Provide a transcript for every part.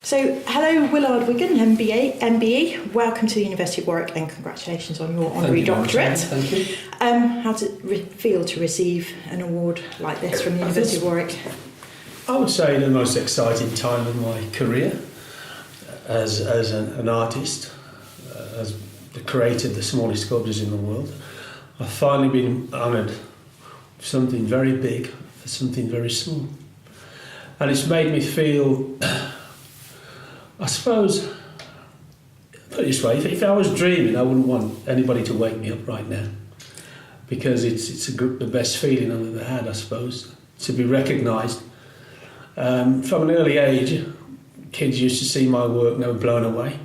So, hello, Willard Wigan MBE. Welcome to the University of Warwick, and congratulations on your honorary doctorate. Thank you. How does it feel to receive an award like this from the University of Warwick? I would say the most exciting time of my career as an artist, as created the smallest sculptures in the world. I've finally been honoured for something very big, for something very small. And it's made me feel, I suppose, put it this way, if I was dreaming, I wouldn't want anybody to wake me up right now, because it's the best feeling I've ever had, I suppose, to be recognised. From an early age, kids used to see my work and they were blown away.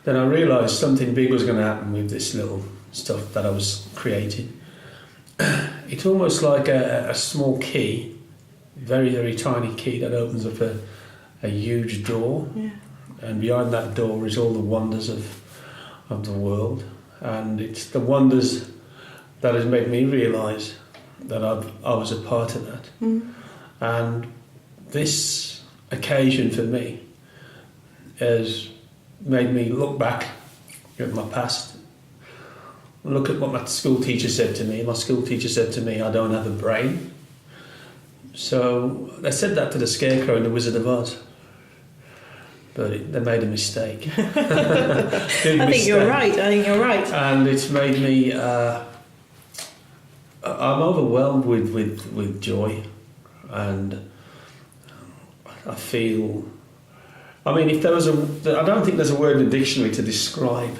Then I realised something big was going to happen with this little stuff that I was creating. It's almost like a small key, very, very tiny key that opens up a huge door. Yeah. And behind that door is all the wonders of the world. And it's the wonders that has made me realise that I was a part of that. Mm. And this occasion for me has made me look back at my past, look at what my school teacher said to me. My school teacher said to me, I don't have a brain. So they said that to the Scarecrow in The Wizard of Oz, but they made a mistake. I think you're right. And it's made me, I'm overwhelmed with joy, and I feel, I mean, if there was I don't think there's a word in the dictionary to describe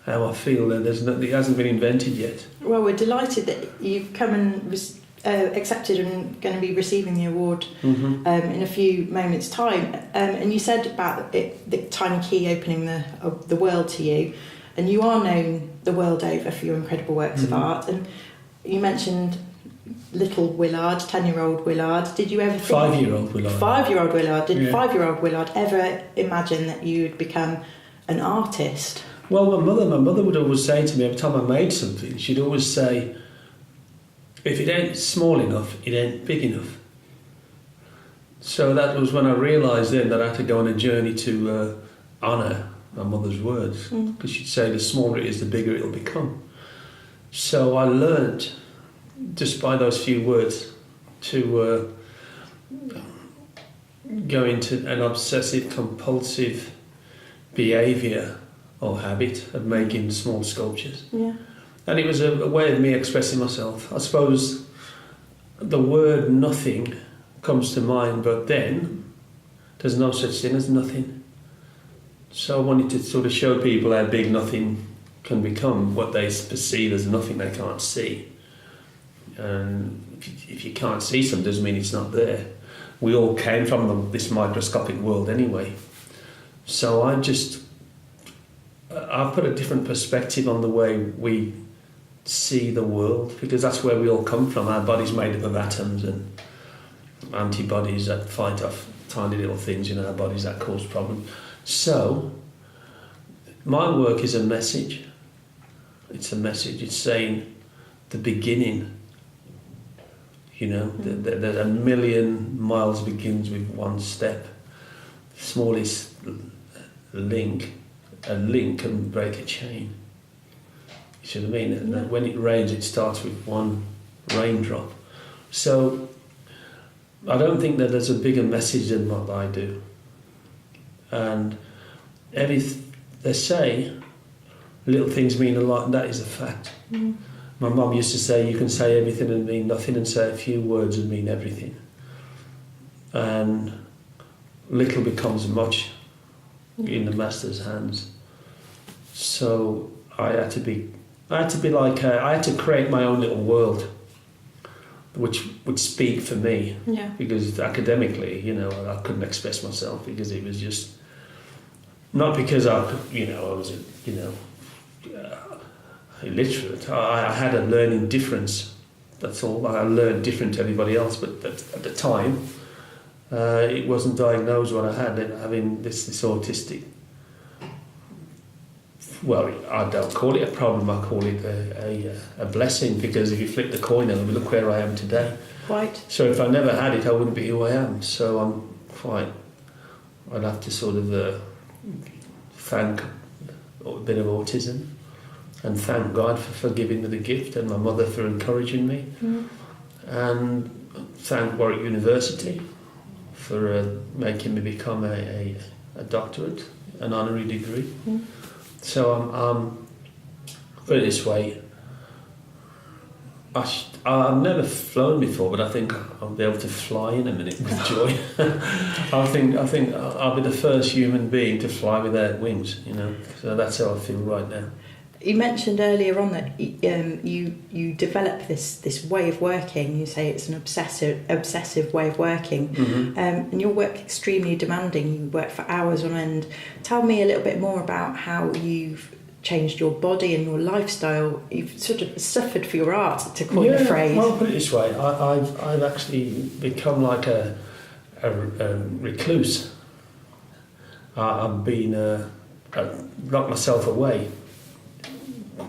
how I feel. It hasn't been invented yet. Well, we're delighted that you've come and accepted and going to be receiving the award in a few moments' time. And you said about the tiny key opening the world to you, and you are known the world over for your incredible works of art. And you mentioned little Willard, 10-year-old Willard. Did you ever think... 5-year-old Willard. 5-year-old Willard. Did Yeah. 5-year-old Willard ever imagine that you'd become an artist? Well, my mother would always say to me, every time I made something, she'd always say, if it ain't small enough, it ain't big enough. So that was when I realised then that I had to go on a journey to honour my mother's words, because she'd say the smaller it is, the bigger it'll become. So I learnt, just by those few words, to go into an obsessive compulsive behaviour or habit of making small sculptures. Yeah. And it was a way of me expressing myself. I suppose the word nothing comes to mind, but then there's no such thing as nothing. So I wanted to sort of show people how big nothing can become, what they perceive as nothing they can't see. And if you can't see something, doesn't mean it's not there. We all came from this microscopic world anyway. So I've put a different perspective on the way we see the world, because that's where we all come from. Our body's made up of atoms and antibodies that fight off tiny little things in our bodies that cause problems. So my work is a message. It's a message. It's saying the beginning. You know, that a million miles begins with one step. Smallest link, a link can break a chain. You see what I mean? Yeah. When it rains, it starts with one raindrop. So I don't think that there's a bigger message than what I do. And they say little things mean a lot, and that is a fact. Mm. My mum used to say, you can say everything and mean nothing, and say a few words and mean everything. And little becomes much in the master's hands. So I had to create my own little world, which would speak for me. Yeah. Because academically, I couldn't express myself, because it was just, not because I was illiterate. I had a learning difference. That's all. I learned different to everybody else, but at the time, it wasn't diagnosed what I had, having this autistic. Well, I don't call it a problem. I call it a blessing, because if you flip the coin over, look where I am today. Right. So if I never had it, I wouldn't be who I am. So I'm quite I'd have to sort of thank a bit of autism and thank God for giving me the gift, and my mother for encouraging me, and thank Warwick University for making me become a doctorate, an honorary degree. So I'm put it this way, I've never flown before, but I think I'll be able to fly in a minute with joy. I think I'll be the first human being to fly without wings, you know. So that's how I feel right now. You mentioned earlier on that you develop this way of working. You say it's an obsessive way of working, and your work extremely demanding. You work for hours on end. Tell me a little bit more about how you've changed your body and your lifestyle. You've sort of suffered for your art, to coin a phrase. Well, put it this way, I've actually become like a recluse. I've been locked myself away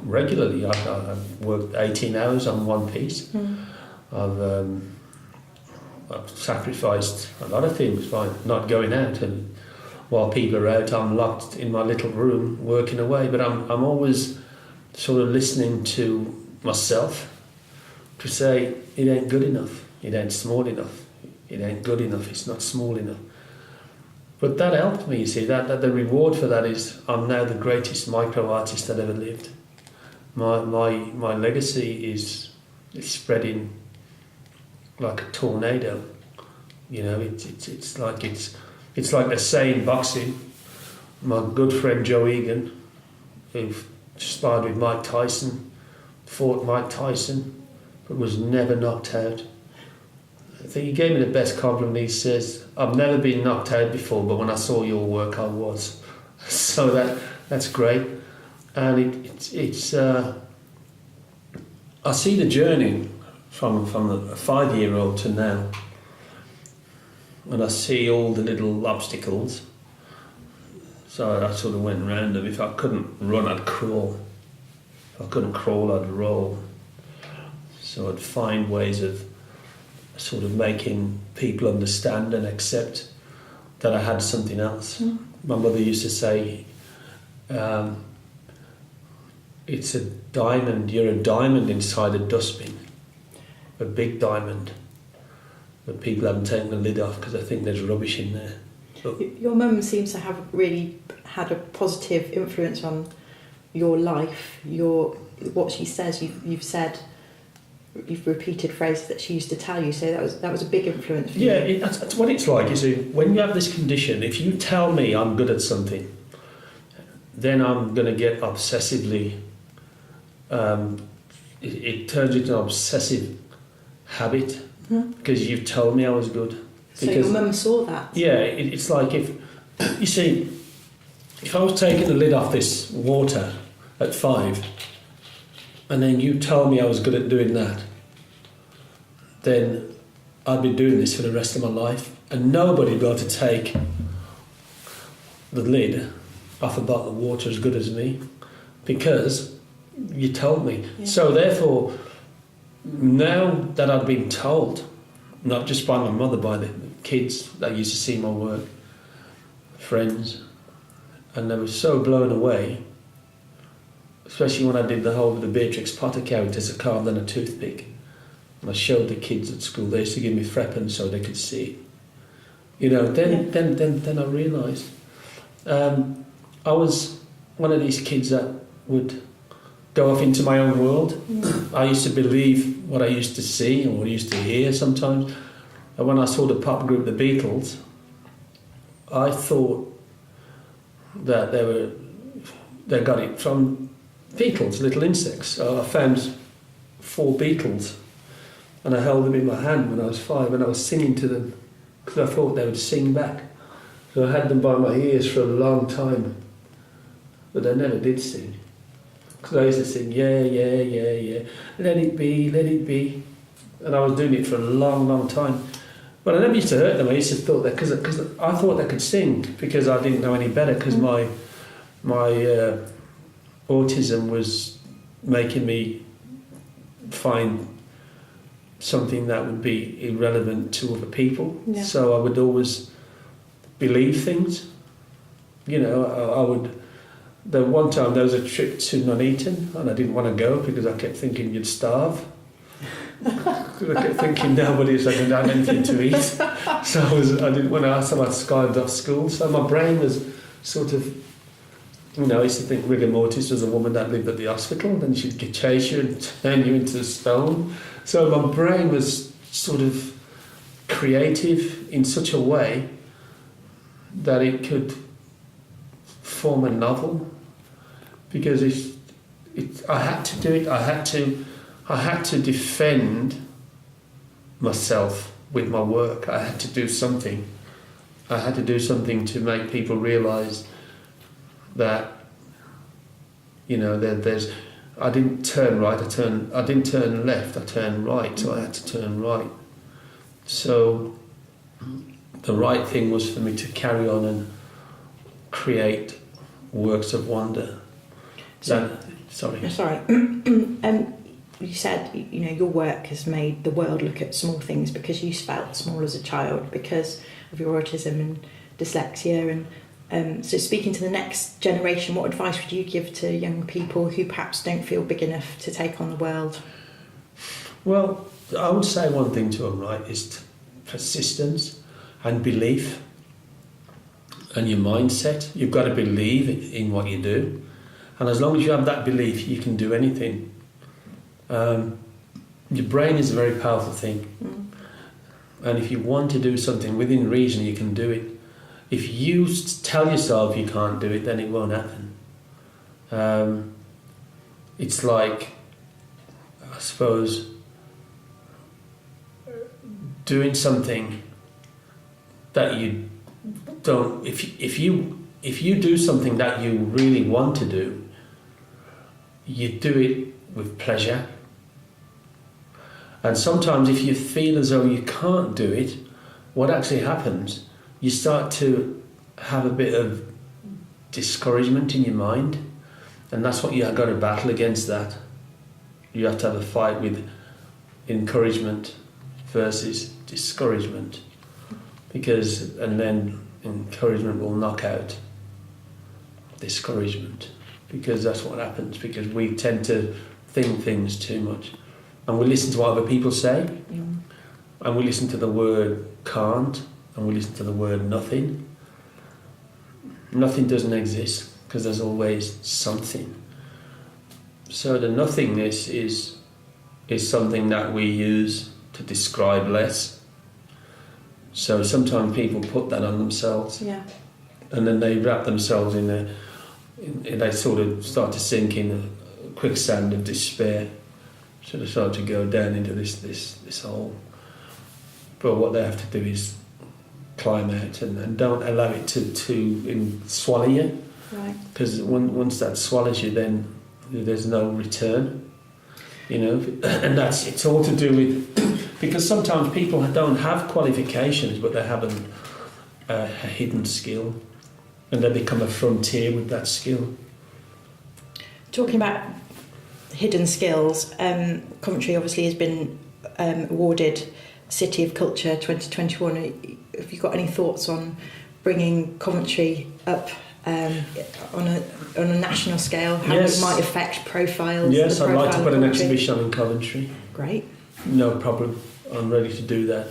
regularly. I've worked 18 hours on one piece. I've sacrificed a lot of things by not going out, and while people are out, I'm locked in my little room working away. But I'm always sort of listening to myself to say, it ain't good enough, it ain't small enough, it ain't good enough, it's not small enough. But that helped me, you see, that the reward for that is I'm now the greatest micro artist that ever lived. My legacy is spreading like a tornado. You know, it's like they say in boxing. My good friend Joe Egan, who sparred with Mike Tyson, fought Mike Tyson, but was never knocked out. I think he gave me the best compliment. He says, "I've never been knocked out before, but when I saw your work, I was." So that's great, and it's. I see the journey from a 5-year-old to now. And I see all the little obstacles, so I sort of went around them. If I couldn't run, I'd crawl. If I couldn't crawl, I'd roll. So I'd find ways of sort of making people understand and accept that I had something else. My mother used to say, it's a diamond, you're a diamond inside a dustbin, a big diamond. But people haven't taken the lid off because I think there's rubbish in there. But your mum seems to have really had a positive influence on your life. What she says, you've repeated phrases that she used to tell you. So that was a big influence for you. Yeah, that's what it's like. You see, when you have this condition, if you tell me I'm good at something, then I'm going to get obsessively. It turns into an obsessive habit. Because you've told me I was good. So your mum saw that? Yeah, it's like if I was taking the lid off this water at 5, and then you told me I was good at doing that, then I'd be doing this for the rest of my life, and nobody would be able to take the lid off a bottle of water as good as me, because you told me. Yeah. So therefore, now that I've been told, not just by my mother, by the kids that used to see my work, friends, and they were so blown away, especially when I did the whole of the Beatrix Potter characters, a carved on a toothpick, and I showed the kids at school. They used to give me freppins so they could see it. You know, then I realised I was one of these kids that would go off into my own world. I used to believe what I used to see or what I used to hear sometimes. And when I saw the pop group, the Beatles, I thought that they got it from beetles, little insects. So I found 4 beetles and I held them in my hand when I was 5 and I was singing to them because I thought they would sing back. So I had them by my ears for a long time, but they never did sing. Because I used to sing, yeah, yeah, yeah, yeah, let it be, and I was doing it for a long, long time. But I never used to hurt them. I used to thought that because I thought they could sing because I didn't know any better because my autism was making me find something that would be irrelevant to other people. Yeah. So I would always believe things. You know, I would. The one time there was a trip to Nuneaton, and I didn't want to go because I kept thinking you'd starve. I kept thinking nobody's going to have anything to eat, so I didn't want to ask them. I skived off school, so my brain was sort of, you know, I used to think rigor mortis was a woman that lived at the hospital, and then she'd chase you and turn you into stone. So my brain was sort of creative in such a way that it could form a novel, because I had to do it. I had to defend myself with my work. I had to do something. I had to do something to make people realise that, you know, there's. I didn't turn right. I didn't turn left. I turned right. So I had to turn right. So the right thing was for me to carry on and create works of wonder. Sorry. You said, you know, your work has made the world look at small things because you felt small as a child because of your autism and dyslexia. And so speaking to the next generation, what advice would you give to young people who perhaps don't feel big enough to take on the world? Well, I would say one thing to them, right, is persistence and belief and your mindset. You've got to believe in what you do. And as long as you have that belief, you can do anything. Your brain is a very powerful thing. And if you want to do something within reason, you can do it. If you tell yourself you can't do it, then it won't happen. It's like, I suppose, doing something that you don't. If you do something that you really want to do, you do it with pleasure. And sometimes if you feel as though you can't do it, what actually happens, you start to have a bit of discouragement in your mind, and that's what you've got to battle against. That you have to have a fight with encouragement versus discouragement, and then encouragement will knock out discouragement, because that's what happens, because we tend to think things too much and we listen to what other people say, and we listen to the word can't, and we listen to the word nothing. Nothing doesn't exist because there's always something. So the nothingness is something that we use to describe less. So sometimes people put that on themselves, and then they wrap themselves they sort of start to sink in a quicksand of despair. So they start to go down into this hole. But what they have to do is climb out and don't allow it to swallow you. Right. Because once that swallows you, then there's no return. You know, and it's all to do with, because sometimes people don't have qualifications, but they have a hidden skill, and they become a frontier with that skill. Talking about hidden skills, Coventry obviously has been awarded City of Culture 2021. Have you got any thoughts on bringing Coventry up on a national scale? How it might affect profiles? Yes, I'd like to put an exhibition in Coventry. Great. No problem. I'm ready to do that.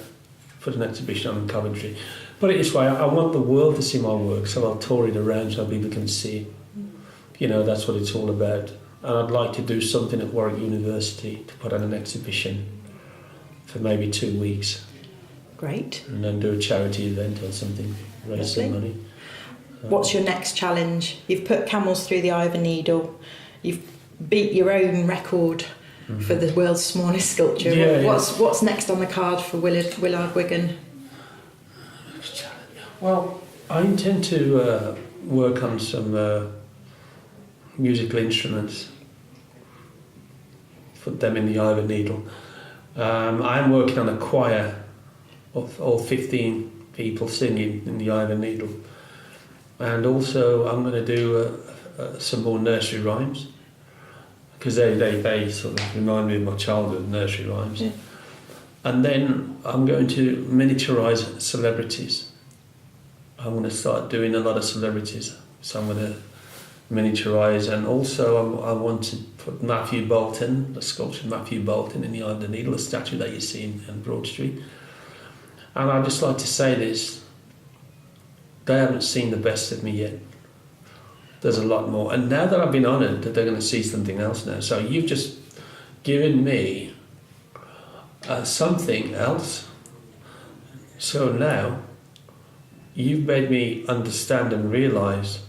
Put an exhibition in Coventry. Put it this way, I want the world to see my work, so I'll tour it around so people can see it. You know, that's what it's all about. And I'd like to do something at Warwick University to put on an exhibition for maybe 2 weeks. Great. And then do a charity event or something, raise some money. What's your next challenge? You've put camels through the eye of a needle. You've beat your own record for the world's smallest sculpture. What's next on the card for Willard Wigan? Well, I intend to work on some musical instruments, put them in the eye of a needle. I'm working on a choir of all 15 people singing in the eye of a needle. And also I'm going to do some more nursery rhymes, because they sort of remind me of my childhood, nursery rhymes. Yeah. And then I'm going to miniaturise celebrities. I want to start doing a lot of celebrities. So I'm going to miniaturise, and also I want to put Matthew Bolton, the sculpture of Matthew Bolton in the Eye of the Needle, a statue that you see in Broad Street. And I'd just like to say this, they haven't seen the best of me yet. There's a lot more. And now that I've been honoured that they're going to see something else now. So you've just given me something else. So now you've made me understand and realise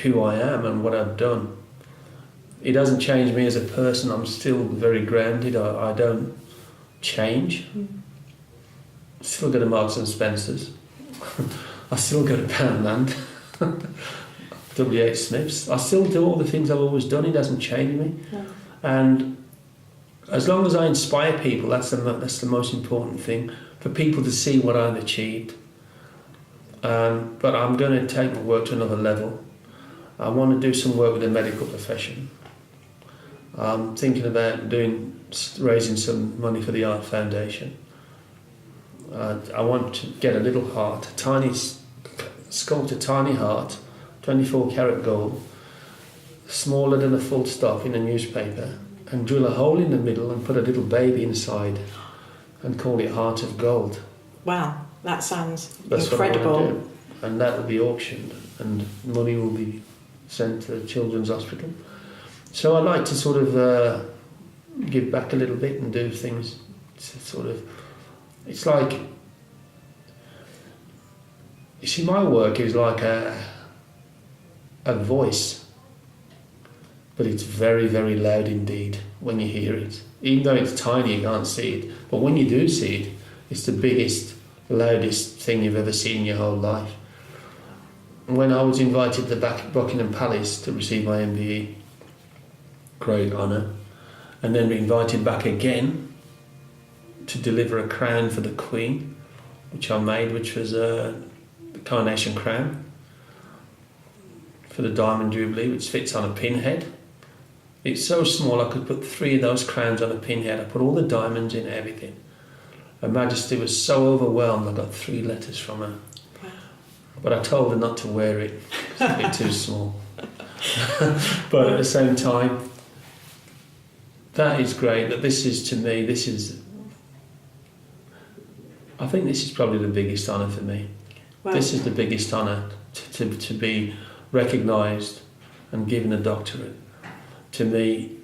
who I am and what I've done. It doesn't change me as a person. I'm still very grounded. I don't change. Still go to Marks and Spencer's. I still go to Poundland. W.H. Smith's. I still do all the things I've always done. It doesn't change me. No. And as long as I inspire people, that's the most important thing, for people to see what I've achieved. But I'm going to take my work to another level. I want to do some work with the medical profession. I'm thinking about raising some money for the Art Foundation. I want to get a little heart, sculpt a tiny heart, 24 karat gold, smaller than a full stop in a newspaper, and drill a hole in the middle and put a little baby inside and call it Heart of Gold. Wow, that sounds That's incredible. What I want to do. And that will be auctioned and money will be sent to the Children's Hospital. So I like to sort of give back a little bit and do things to sort of... It's like... You see, my work is like a voice, but it's very, very loud indeed when you hear it. Even though it's tiny, you can't see it. But when you do see it, it's the biggest, loudest thing you've ever seen in your whole life. When I was invited to Buckingham Palace to receive my MBE, great honour, and then invited back again to deliver a crown for the Queen, which I made, which was the Carnation Crown for the Diamond Jubilee, which fits on a pinhead. It's so small I could put 3 of those crowns on a pinhead. I put all the diamonds in, everything. Her Majesty was so overwhelmed, I got 3 letters from her. But I told her not to wear it, it's a bit too small. But at the same time, that is great. That this is, to me, I think this is probably the biggest honour for me. Wow. This is the biggest honour, to be recognised and given a doctorate. To me,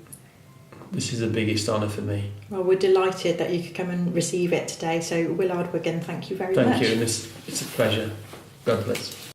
this is the biggest honour for me. Well, we're delighted that you could come and receive it today. So, Willard Wigan, thank you very much. Thank you, and it's a pleasure. God bless.